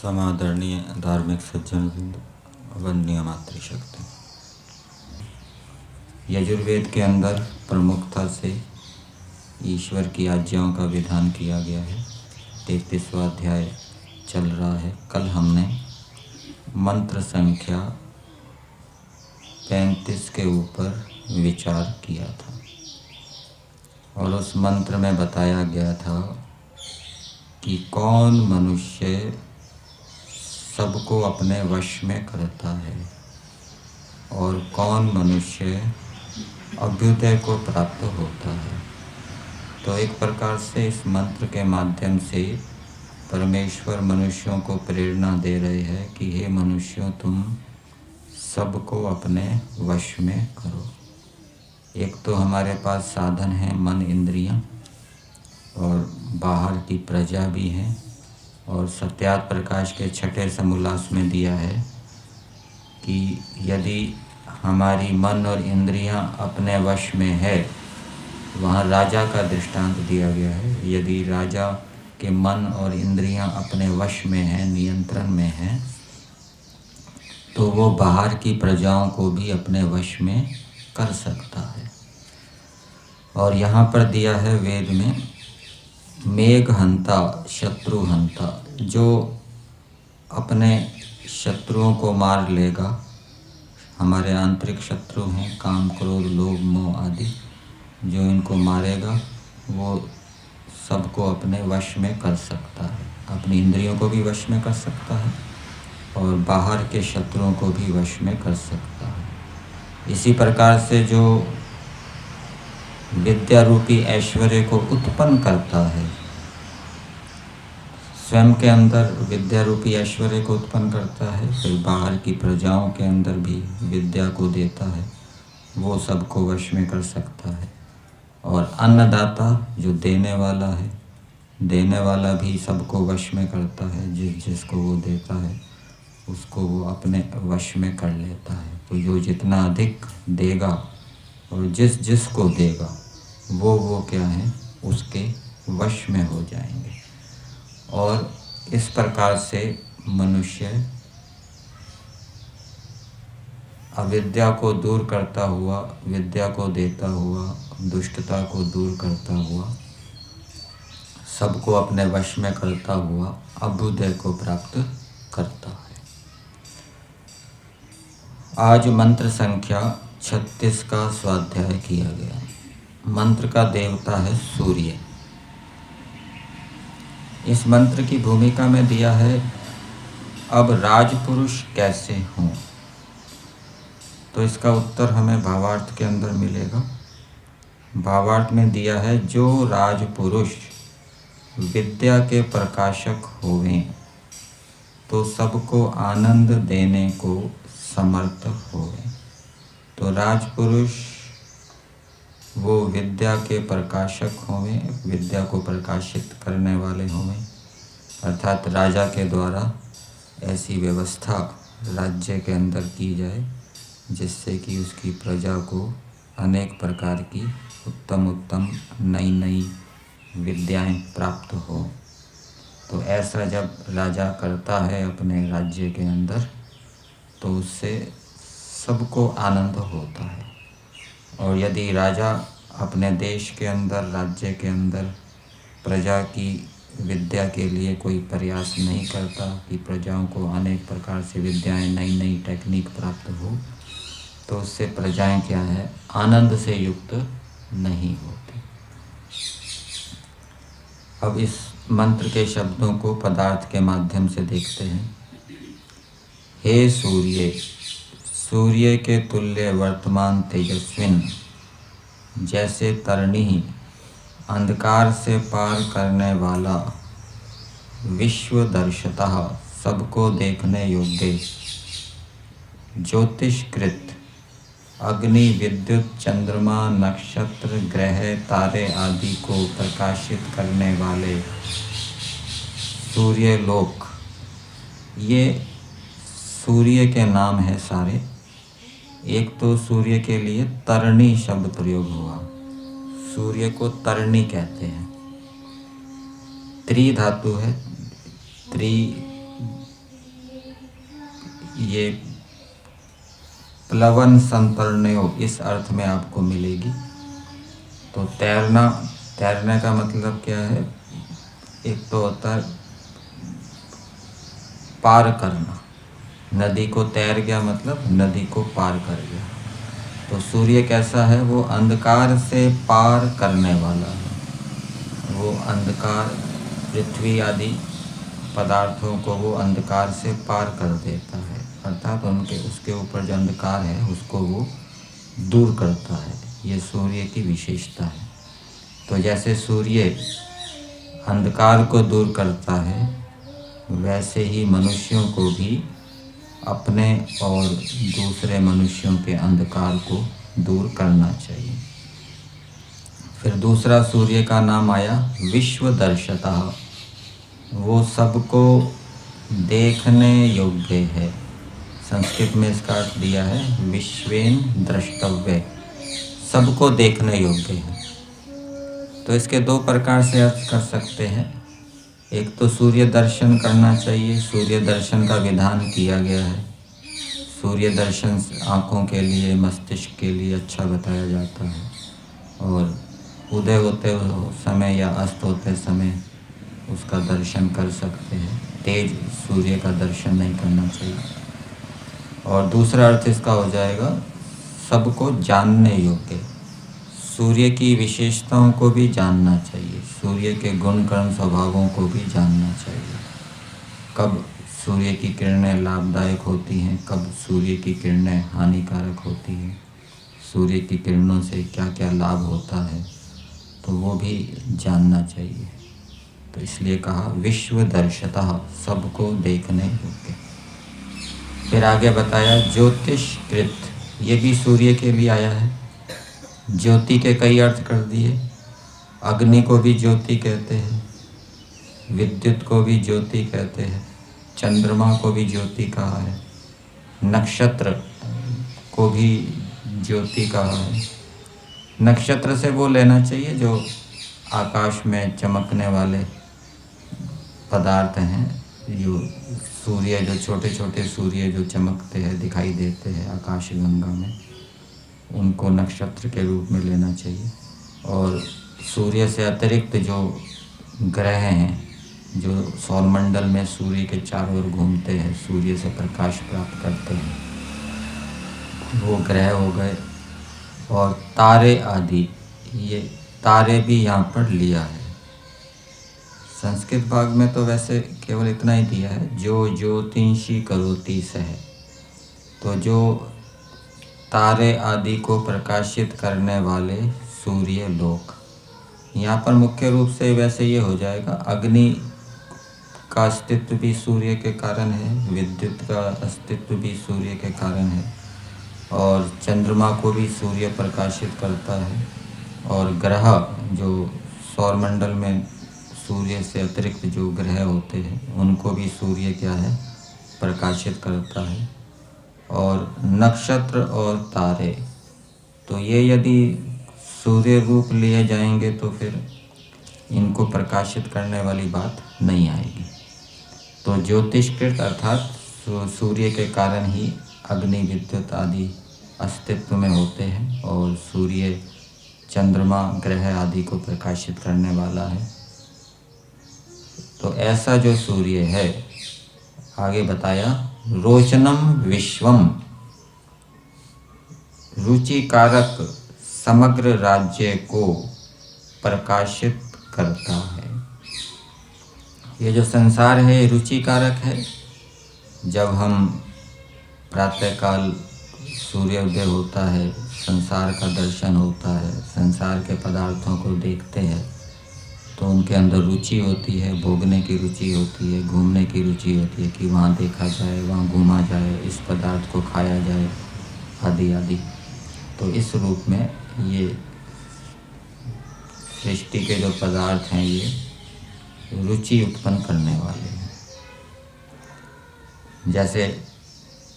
समादरणीय धार्मिक सज्जन वृंद, वंदनीय मातृशक्ति। यजुर्वेद के अंदर प्रमुखता से ईश्वर की आज्ञाओं का विधान किया गया है। 33वां अध्याय चल रहा है। कल हमने मंत्र संख्या 35 के ऊपर विचार किया था और उस मंत्र में बताया गया था कि कौन मनुष्य सबको अपने वश में करता है और कौन मनुष्य अभ्युदय को प्राप्त होता है। तो एक प्रकार से इस मंत्र के माध्यम से परमेश्वर मनुष्यों को प्रेरणा दे रहे हैं कि हे मनुष्यों, तुम सबको अपने वश में करो। एक तो हमारे पास साधन है मन इंद्रियां और बाहर की प्रजा भी है, और सत्यात प्रकाश के छठे समोल्लास में दिया है कि यदि हमारी मन और इंद्रियां अपने वश में है, वहाँ राजा का दृष्टांत दिया गया है। यदि राजा के मन और इंद्रियां अपने वश में है, नियंत्रण में है, तो वो बाहर की प्रजाओं को भी अपने वश में कर सकता है। और यहाँ पर दिया है वेद में मेघहंता शत्रुहंता, जो अपने शत्रुओं को मार लेगा। हमारे आंतरिक शत्रु हैं काम क्रोध लोभ मोह आदि, जो इनको मारेगा वो सबको अपने वश में कर सकता है। अपनी इंद्रियों को भी वश में कर सकता है और बाहर के शत्रुओं को भी वश में कर सकता है। इसी प्रकार से जो विद्या रूपी ऐश्वर्य को उत्पन्न करता है, स्वयं के अंदर विद्या रूपी ऐश्वर्य को उत्पन्न करता है, फिर बाहर की प्रजाओं के अंदर भी विद्या को देता है, वो सबको वश में कर सकता है। और अन्नदाता जो देने वाला है, देने वाला भी सबको वश में करता है। जिसको वो देता है उसको वो अपने वश में कर लेता है। तो जो जितना अधिक देगा और जिसको देगा वो क्या है, उसके वश में हो जाएंगे। और इस प्रकार से मनुष्य अविद्या को दूर करता हुआ, विद्या को देता हुआ, दुष्टता को दूर करता हुआ, सबको अपने वश में करता हुआ अभ्युदय को प्राप्त करता है। आज मंत्र संख्या 36 का स्वाध्याय किया गया। मंत्र का देवता है सूर्य। इस मंत्र की भूमिका में दिया है अब राजपुरुष कैसे हों। तो इसका उत्तर हमें भावार्थ के अंदर मिलेगा। भावार्थ में दिया है जो राजपुरुष विद्या के प्रकाशक होवें तो सबको आनंद देने को समर्थ होवें। तो राजपुरुष वो विद्या के प्रकाशक होवें, विद्या को प्रकाशित करने वाले होवें, अर्थात राजा के द्वारा ऐसी व्यवस्था राज्य के अंदर की जाए जिससे कि उसकी प्रजा को अनेक प्रकार की उत्तम उत्तम नई नई विद्याएं प्राप्त हो। तो ऐसा जब राजा करता है अपने राज्य के अंदर, तो उससे सबको आनंद होता है। और यदि राजा अपने देश के अंदर, राज्य के अंदर प्रजा की विद्या के लिए कोई प्रयास नहीं करता कि प्रजाओं को अनेक प्रकार से विद्याएं, नई नई टेक्निक प्राप्त हो, तो उससे प्रजाएं क्या है, आनंद से युक्त नहीं होती। अब इस मंत्र के शब्दों को पदार्थ के माध्यम से देखते हैं। हे सूर्य, सूर्य के तुल्य वर्तमान तेजस्विन, जैसे तरणी अंधकार से पार करने वाला, विश्वदर्शतः सबको देखने योग्य, ज्योतिष्कृत अग्नि, विद्युत, चंद्रमा, नक्षत्र, ग्रह, तारे आदि को प्रकाशित करने वाले सूर्य लोक, ये सूर्य के नाम है सारे। एक तो सूर्य के लिए तरणी शब्द प्रयोग हुआ, सूर्य को तरणी कहते हैं। त्रि धातु है, त्रि ये प्लवन संतरणयो इस अर्थ में आपको मिलेगी। तो तैरने का मतलब क्या है? एक तो होता है पार करना, नदी को तैर गया मतलब नदी को पार कर गया। तो सूर्य कैसा है? वो अंधकार से पार करने वाला है। वो अंधकार, पृथ्वी आदि पदार्थों को वो अंधकार से पार कर देता है, अर्थात उसके ऊपर जो अंधकार है उसको वो दूर करता है। ये सूर्य की विशेषता है। तो जैसे सूर्य अंधकार को दूर करता है, वैसे ही मनुष्यों को भी अपने और दूसरे मनुष्यों के अंधकार को दूर करना चाहिए। फिर दूसरा सूर्य का नाम आया विश्वदर्शिता। वो सबको देखने योग्य है। संस्कृत में इसका अर्थ दिया है विश्वेन द्रष्टव्य, सबको देखने योग्य है। तो इसके दो प्रकार से अर्थ कर सकते हैं। एक तो सूर्य दर्शन करना चाहिए, सूर्य दर्शन का विधान किया गया है। सूर्य दर्शन आँखों के लिए, मस्तिष्क के लिए अच्छा बताया जाता है। और उदय होते समय या अस्त होते समय उसका दर्शन कर सकते हैं। तेज सूर्य का दर्शन नहीं करना चाहिए। और दूसरा अर्थ इसका हो जाएगा सबको जानने योग्य, सूर्य की विशेषताओं को भी जानना चाहिए, सूर्य के गुण कर्म स्वभावों को भी जानना चाहिए। कब सूर्य की किरणें लाभदायक होती हैं, कब सूर्य की किरणें हानिकारक होती हैं, सूर्य की किरणों से क्या क्या लाभ होता है, तो वो भी जानना चाहिए। तो इसलिए कहा विश्वदर्शिता, सबको देखने योग्य। फिर आगे बताया ज्योतिष्कृत, ये भी सूर्य के लिए आया है। ज्योति के कई अर्थ कर दिए। अग्नि को भी ज्योति कहते हैं, विद्युत को भी ज्योति कहते हैं, चंद्रमा को भी ज्योति कहा है, नक्षत्र को भी ज्योति कहा है। नक्षत्र से वो लेना चाहिए जो आकाश में चमकने वाले पदार्थ हैं, जो सूर्य, जो छोटे छोटे सूर्य जो चमकते हैं, दिखाई देते हैं आकाश गंगा में, उनको नक्षत्र के रूप में लेना चाहिए। और सूर्य से अतिरिक्त जो ग्रह हैं, जो सौरमंडल में सूर्य के चारों ओर घूमते हैं, सूर्य से प्रकाश प्राप्त करते हैं, वो ग्रह हो गए। और तारे आदि, ये तारे भी यहाँ पर लिया है। संस्कृत भाग में तो वैसे केवल इतना ही दिया है, जो ज्योतिषी करोति सह। तो जो तारे आदि को प्रकाशित करने वाले सूर्य लोक, यहाँ पर मुख्य रूप से वैसे ये हो जाएगा, अग्नि का अस्तित्व भी सूर्य के कारण है, विद्युत का अस्तित्व भी सूर्य के कारण है, और चंद्रमा को भी सूर्य प्रकाशित करता है, और ग्रह जो सौरमंडल में सूर्य से अतिरिक्त जो ग्रह होते हैं उनको भी सूर्य क्या है, प्रकाशित करता है। और नक्षत्र और तारे, तो ये यदि सूर्य रूप लिए जाएंगे तो फिर इनको प्रकाशित करने वाली बात नहीं आएगी। तो ज्योतिष्कृत अर्थात सूर्य के कारण ही अग्नि, विद्युत आदि अस्तित्व में होते हैं, और सूर्य, चंद्रमा, ग्रह आदि को प्रकाशित करने वाला है। तो ऐसा जो सूर्य है, आगे बताया रोचनम विश्वम, रुचिकारक समग्र राज्य को प्रकाशित करता है। ये जो संसार है ये रुचिकारक है। जब हम प्रातःकाल सूर्योदय होता है, संसार का दर्शन होता है, संसार के पदार्थों को देखते हैं, तो उनके अंदर रुचि होती है, भोगने की रुचि होती है, घूमने की रुचि होती है कि वहाँ देखा जाए, वहाँ घूमा जाए, इस पदार्थ को खाया जाए, आदि आदि। तो इस रूप में ये सृष्टि के जो पदार्थ हैं ये रुचि उत्पन्न करने वाले हैं। जैसे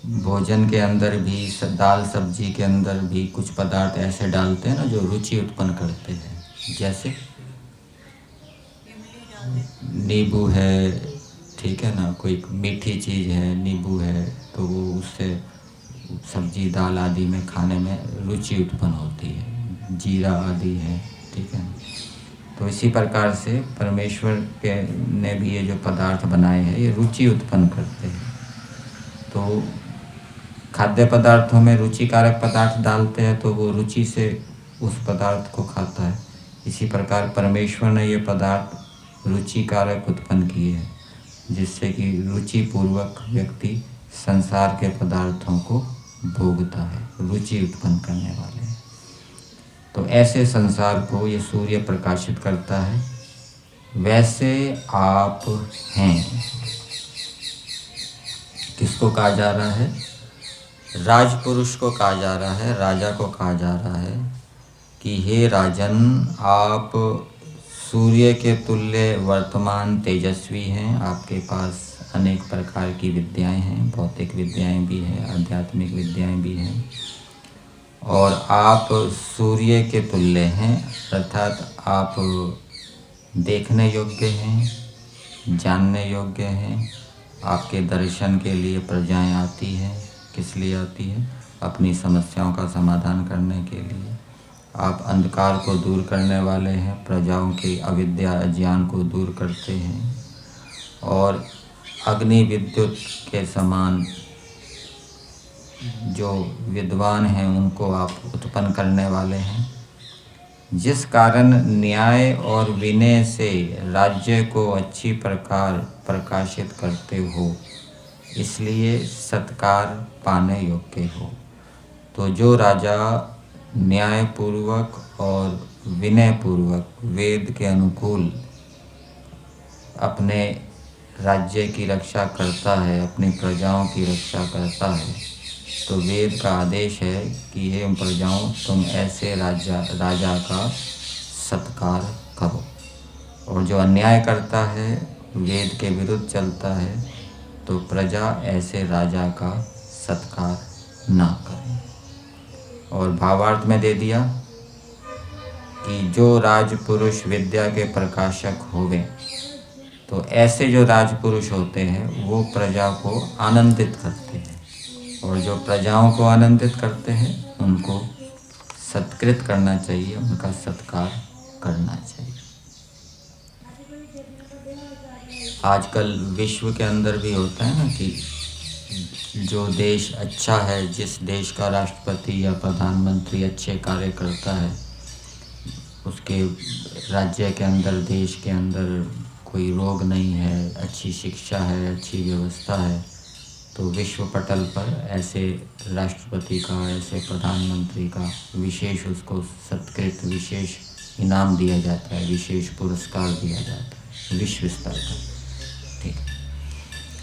भोजन के अंदर भी, दाल सब्जी के अंदर भी कुछ पदार्थ ऐसे डालते हैं ना जो रुचि उत्पन्न करते हैं। जैसे नींबू है, ठीक है ना, कोई मीठी चीज़ है, नींबू है, तो वो उससे सब्जी दाल आदि में खाने में रुचि उत्पन्न होती है। जीरा आदि है, ठीक है ना। तो इसी प्रकार से परमेश्वर के ने भी ये जो पदार्थ बनाए हैं ये रुचि उत्पन्न करते हैं। तो खाद्य पदार्थों में रुचिकारक पदार्थ डालते हैं तो वो रुचि से उस पदार्थ को खाता है। इसी प्रकार परमेश्वर ने ये पदार्थ रुचिकारक उत्पन्न किए हैं, जिससे कि रुचिपूर्वक व्यक्ति संसार के पदार्थों को भोगता है, रुचि उत्पन्न करने वाले हैं। तो ऐसे संसार को ये सूर्य प्रकाशित करता है। वैसे आप हैं। किसको कहा जा रहा है? राजपुरुष को कहा जा रहा है, राजा को कहा जा रहा है कि हे राजन, आप सूर्य के तुल्य वर्तमान तेजस्वी हैं। आपके पास अनेक प्रकार की विद्याएं हैं, भौतिक विद्याएं भी हैं, आध्यात्मिक विद्याएं भी हैं, और आप सूर्य के तुल्य हैं, अर्थात आप देखने योग्य हैं, जानने योग्य हैं। आपके दर्शन के लिए प्रजाएं आती हैं। किस लिए आती है? अपनी समस्याओं का समाधान करने के लिए। आप अंधकार को दूर करने वाले हैं, प्रजाओं की अविद्या अज्ञान को दूर करते हैं, और अग्नि विद्युत के समान जो विद्वान हैं उनको आप उत्पन्न करने वाले हैं। जिस कारण न्याय और विनय से राज्य को अच्छी प्रकार प्रकाशित करते हो, इसलिए सत्कार पाने योग्य हो। तो जो राजा न्यायपूर्वक और विनयपूर्वक वेद के अनुकूल अपने राज्य की रक्षा करता है, अपनी प्रजाओं की रक्षा करता है, तो वेद का आदेश है कि हे प्रजाओं, तुम ऐसे राजा का सत्कार करो। और जो अन्याय करता है, वेद के विरुद्ध चलता है, तो प्रजा ऐसे राजा का सत्कार ना करे। और भावार्थ में दे दिया कि जो राजपुरुष विद्या के प्रकाशक होवे, तो ऐसे जो राजपुरुष होते हैं वो प्रजा को आनंदित करते हैं, और जो प्रजाओं को आनंदित करते हैं उनको सत्कृत करना चाहिए, उनका सत्कार करना चाहिए। आजकल विश्व के अंदर भी होता है ना कि जो देश अच्छा है, जिस देश का राष्ट्रपति या प्रधानमंत्री अच्छे कार्य करता है, उसके राज्य के अंदर, देश के अंदर कोई रोग नहीं है, अच्छी शिक्षा है, अच्छी व्यवस्था है, तो विश्व पटल पर ऐसे राष्ट्रपति का, ऐसे प्रधानमंत्री का विशेष उसको सत्कृत, विशेष इनाम दिया जाता है, विशेष पुरस्कार दिया जाता है विश्व स्तर पर। ठीक।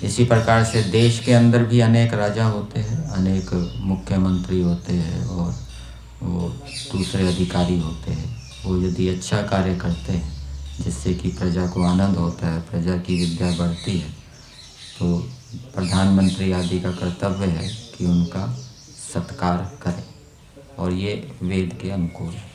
इसी प्रकार से देश के अंदर भी अनेक राजा होते हैं, अनेक मुख्यमंत्री होते हैं, और वो दूसरे अधिकारी होते हैं। वो यदि अच्छा कार्य करते हैं जिससे कि प्रजा को आनंद होता है, प्रजा की विद्या बढ़ती है, तो प्रधानमंत्री आदि का कर्तव्य है कि उनका सत्कार करें, और ये वेद के अनुकूल है।